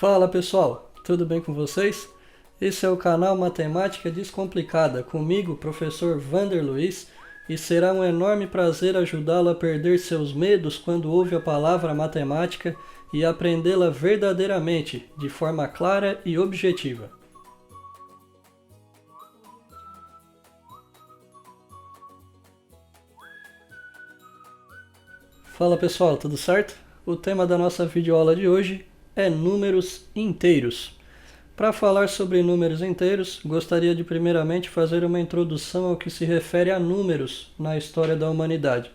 Fala pessoal, tudo bem com vocês? Esse é o canal Matemática Descomplicada, comigo, professor Vander Luiz, e será um enorme prazer ajudá-lo a perder seus medos quando ouve a palavra matemática e aprendê-la verdadeiramente, de forma clara e objetiva. Fala pessoal, tudo certo? O tema da nossa videoaula de hoje é números inteiros. Para falar sobre números inteiros, gostaria de primeiramente fazer uma introdução ao que se refere a números na história da humanidade.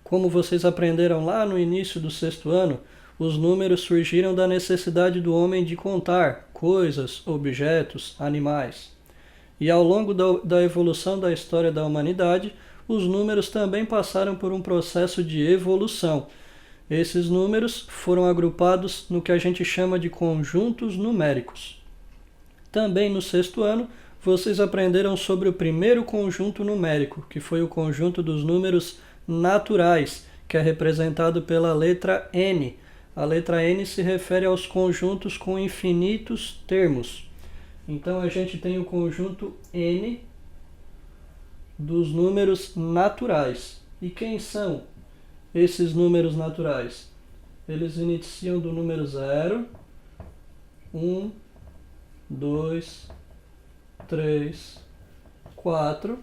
Como vocês aprenderam lá no início do sexto ano, os números surgiram da necessidade do homem de contar coisas, objetos, animais. E ao longo da evolução da história da humanidade, os números também passaram por um processo de evolução. Esses números foram agrupados no que a gente chama de conjuntos numéricos. Também no sexto ano, vocês aprenderam sobre o primeiro conjunto numérico, que foi o conjunto dos números naturais, que é representado pela letra N. A letra N se refere aos conjuntos com infinitos termos. Então a gente tem o conjunto N dos números naturais. E quem são esses números naturais? Eles iniciam do número 0, 1, 2, 3, 4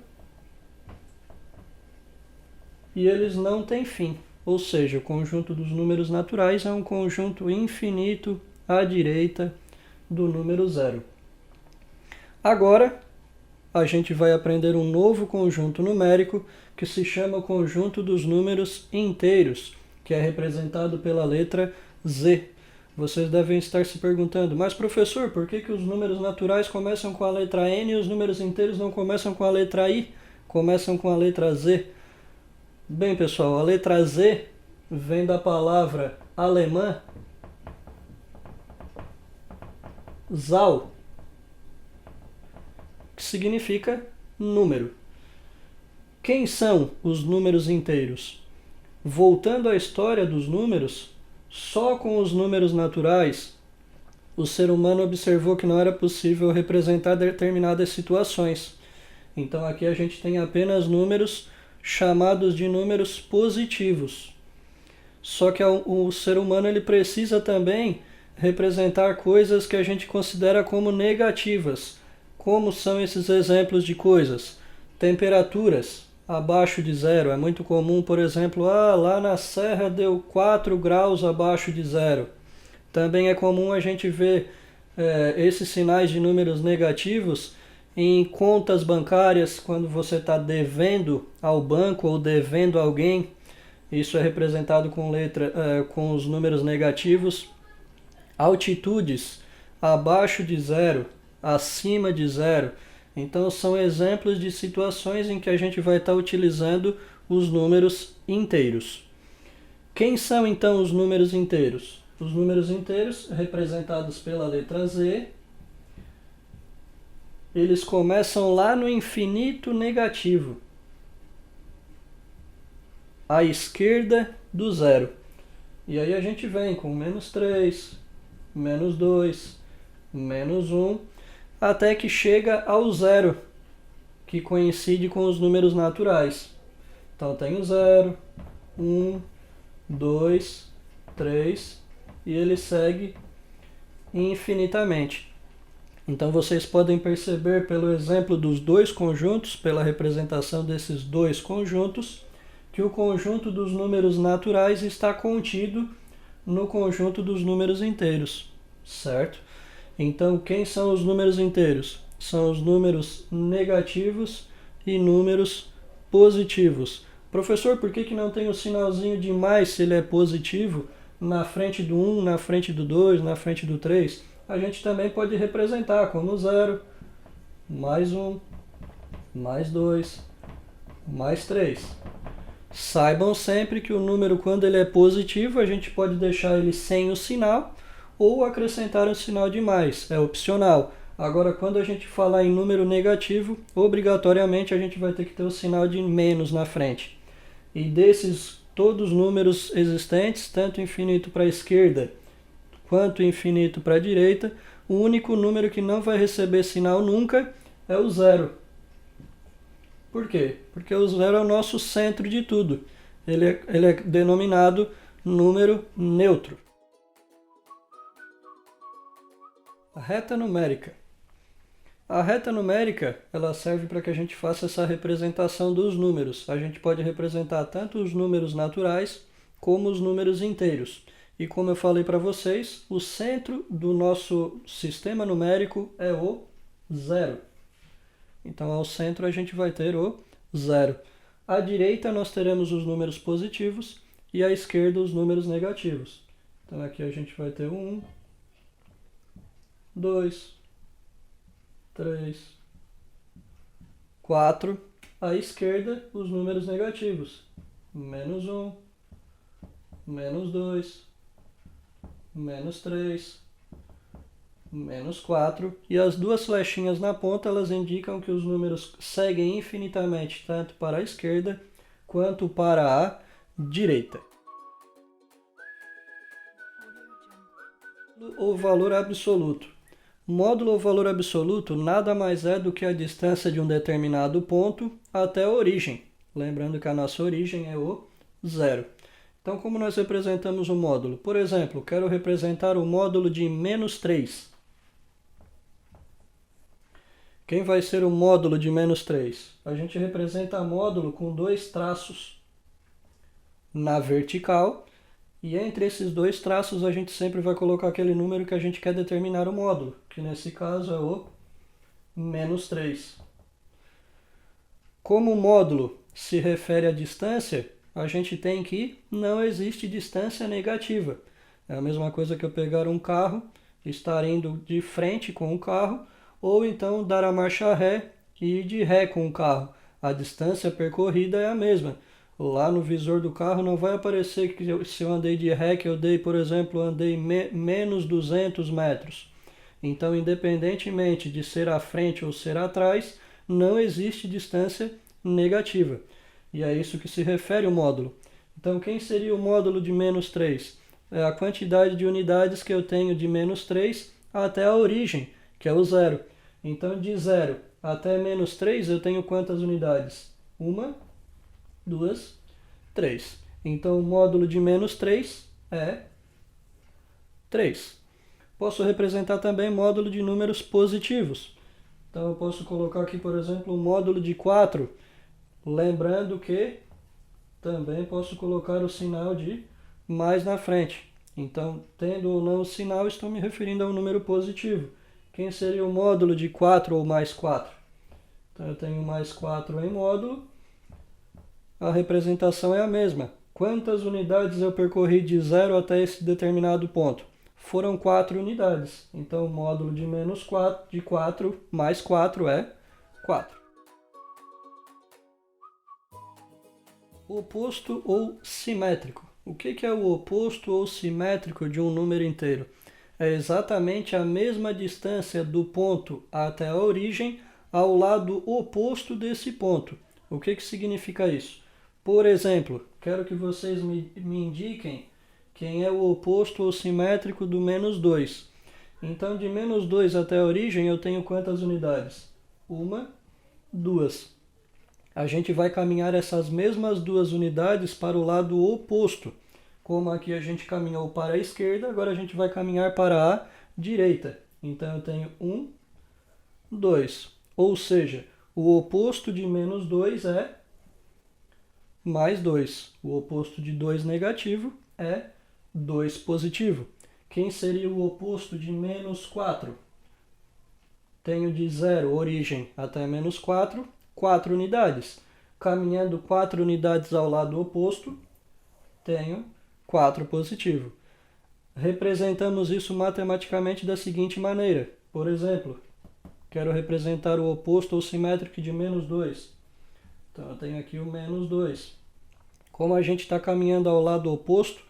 e eles não têm fim. Ou seja, o conjunto dos números naturais é um conjunto infinito à direita do número 0. Agora, a gente vai aprender um novo conjunto numérico que se chama o conjunto dos números inteiros, que é representado pela letra Z. Vocês devem estar se perguntando, mas professor, por que os números naturais começam com a letra N e os números inteiros não começam com a letra I, começam com a letra Z? Bem pessoal, a letra Z vem da palavra alemã Zahl, que significa número. Quem são os números inteiros? Voltando à história dos números, só com os números naturais, o ser humano observou que não era possível representar determinadas situações. Então aqui a gente tem apenas números chamados de números positivos. Só que o ser humano ele precisa também representar coisas que a gente considera como negativas. Como são esses exemplos de coisas? Temperaturas abaixo de zero. É muito comum, por exemplo, lá na serra deu 4 graus abaixo de zero. Também é comum a gente ver esses sinais de números negativos em contas bancárias, quando você está devendo ao banco ou devendo a alguém. Isso é representado com os números negativos. Altitudes abaixo de zero, acima de zero. Então são exemplos de situações em que a gente vai estar utilizando os números inteiros. Quem são então os números inteiros? Os números inteiros, representados pela letra Z, eles começam lá no infinito negativo, à esquerda do zero. E aí a gente vem com menos 3, menos 2, menos 1, até que chega ao zero, que coincide com os números naturais. Então tem o 0, 1, 2, 3 e ele segue infinitamente. Então vocês podem perceber pelo exemplo dos dois conjuntos, pela representação desses dois conjuntos, que o conjunto dos números naturais está contido no conjunto dos números inteiros, certo? Então, quem são os números inteiros? São os números negativos e números positivos. Professor, por que não tem o sinalzinho de mais se ele é positivo na frente do 1, na frente do 2, na frente do 3? A gente também pode representar como 0, mais 1, mais 2, mais 3. Saibam sempre que o número, quando ele é positivo, a gente pode deixar ele sem o sinal ou acrescentar um sinal de mais, é opcional. Agora, quando a gente falar em número negativo, obrigatoriamente a gente vai ter que ter o sinal de menos na frente. E desses todos os números existentes, tanto infinito para a esquerda quanto infinito para a direita, o único número que não vai receber sinal nunca é o zero. Por quê? Porque o zero é o nosso centro de tudo. Ele é denominado número neutro. A reta numérica. A reta numérica, ela serve para que a gente faça essa representação dos números. A gente pode representar tanto os números naturais como os números inteiros. E como eu falei para vocês, o centro do nosso sistema numérico é o zero. Então, ao centro a gente vai ter o zero. À direita nós teremos os números positivos e à esquerda os números negativos. Então, aqui a gente vai ter o 1, 2, 3, 4. À esquerda, os números negativos. Menos 1, menos 2, menos 3, menos 4. E as duas flechinhas na ponta, elas indicam que os números seguem infinitamente, tanto para a esquerda quanto para a direita. O valor absoluto. Módulo ou valor absoluto nada mais é do que a distância de um determinado ponto até a origem. Lembrando que a nossa origem é o zero. Então, como nós representamos o módulo? Por exemplo, quero representar o módulo de menos 3. Quem vai ser o módulo de menos 3? A gente representa módulo com dois traços na vertical. E entre esses dois traços a gente sempre vai colocar aquele número que a gente quer determinar o módulo, que nesse caso é o menos 3. Como o módulo se refere à distância, a gente tem que não existe distância negativa. É a mesma coisa que eu pegar um carro, estar indo de frente com o carro, ou então dar a marcha ré e ir de ré com o carro. A distância percorrida é a mesma. Lá no visor do carro não vai aparecer que se eu andei de ré, que eu dei, por exemplo, andei menos 200 metros. Então, independentemente de ser à frente ou ser atrás, não existe distância negativa. E é isso que se refere o módulo. Então, quem seria o módulo de menos 3? É a quantidade de unidades que eu tenho de menos 3 até a origem, que é o zero. Então, de 0 até menos 3, eu tenho quantas unidades? 1, 2, 3. Então, o módulo de menos 3 é 3. Posso representar também módulo de números positivos. Então, eu posso colocar aqui, por exemplo, o módulo de 4. Lembrando que também posso colocar o sinal de mais na frente. Então, tendo ou não o sinal, estou me referindo a um número positivo. Quem seria o módulo de 4 ou mais 4? Então, eu tenho mais 4 em módulo. A representação é a mesma. Quantas unidades eu percorri de 0 até esse determinado ponto? Foram 4 unidades. Então, o módulo de menos 4, de 4 mais 4 é 4. Oposto ou simétrico. O que é o oposto ou simétrico de um número inteiro? É exatamente a mesma distância do ponto até a origem ao lado oposto desse ponto. O que significa isso? Por exemplo, quero que vocês me indiquem quem é o oposto ou simétrico do menos 2. Então, de menos 2 até a origem, eu tenho quantas unidades? 1, 2. A gente vai caminhar essas mesmas 2 unidades para o lado oposto. Como aqui a gente caminhou para a esquerda, agora a gente vai caminhar para a direita. Então, eu tenho 1, 2. Ou seja, o oposto de menos 2 é mais 2. O oposto de 2 negativo é 2 positivo. Quem seria o oposto de menos 4? Tenho de 0, origem, até menos 4, 4 unidades. Caminhando 4 unidades ao lado oposto, tenho 4 positivo. Representamos isso matematicamente da seguinte maneira. Por exemplo, quero representar o oposto ou simétrico de menos 2. Então, eu tenho aqui o menos 2. Como a gente está caminhando ao lado oposto,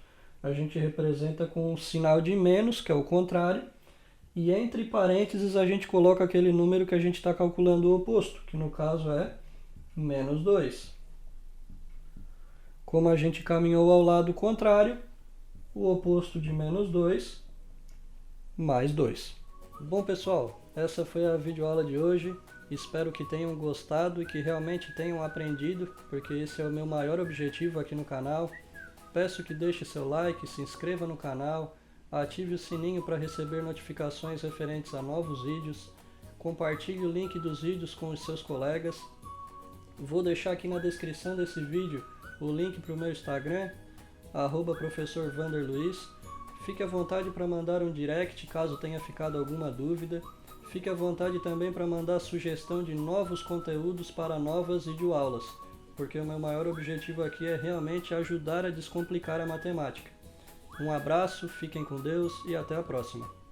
a gente representa com um sinal de menos, que é o contrário, e entre parênteses a gente coloca aquele número que a gente está calculando o oposto, que no caso é menos 2. Como a gente caminhou ao lado contrário, o oposto de menos 2 mais 2. Bom pessoal, essa foi a videoaula de hoje. Espero que tenham gostado e que realmente tenham aprendido, porque esse é o meu maior objetivo aqui no canal. Peço que deixe seu like, se inscreva no canal, ative o sininho para receber notificações referentes a novos vídeos, compartilhe o link dos vídeos com os seus colegas. Vou deixar aqui na descrição desse vídeo o link para o meu Instagram, @professorvanderluiz. Fique à vontade para mandar um direct caso tenha ficado alguma dúvida. Fique à vontade também para mandar sugestão de novos conteúdos para novas videoaulas, porque o meu maior objetivo aqui é realmente ajudar a descomplicar a matemática. Um abraço, fiquem com Deus e até a próxima.